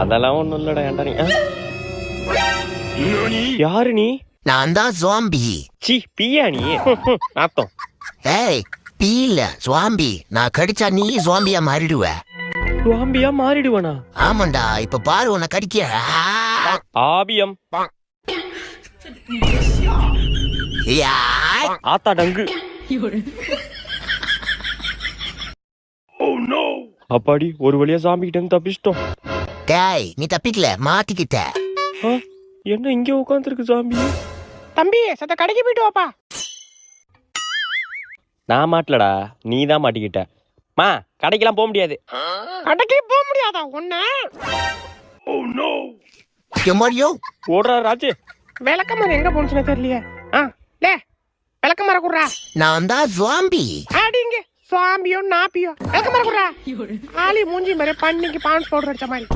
அதெல்லாம் ஒண்ணும் இல்லடா. ஏன்டா நீ யாரு? நீ நான் தான் ஜாம்பி. சி பியா நீ? நாத்தம். ஏய் பீ இல்ல ஜாம்பி. நான் கடிச்சா நீ ஜாம்பியா மாறிடுவ. ஜாம்பியா மாறிடுவனா? ஆமாண்டா, இப்ப பாரு உன்னை கடிக்க. ஆபியம் யாய். ஆத்தா டங்கு. அப்பாடி ஒரு வழியா ஜாம்பி கிட்ட இருந்து தப்பிச்சிட்டோம். டேய் நீ தப்பிக்கல, மாட்டிக்கிட்ட. என்ன இங்க உட்காந்துருக்கு ஜாம்பி? தம்பி சத்த கடைக்கு போயிட்டு வாப்பா. நான் மாட்டலடா, நீ தான் மாட்டிக்கிட்ட. மா கடைக்கெல்லாம் போக முடியாது. கடைக்கு போக முடியாதா ஒண்ணு? எம்மாடியோ ஓடுறா ராஜு. விளக்கமரம் எங்க போனுச்சுன்னு தெரியலையே. விளக்கமரம் குடுறா. நான் தான் ஜாம்பி. அடிங்க சுவாம்பியோ நாப்பியோ விளக்கமரம் குடுறா. ஆளி மூஞ்சி மாதிரி பண்ணிக்கு பான்ஸ் பவுடர் அடிச்ச மாதிரி.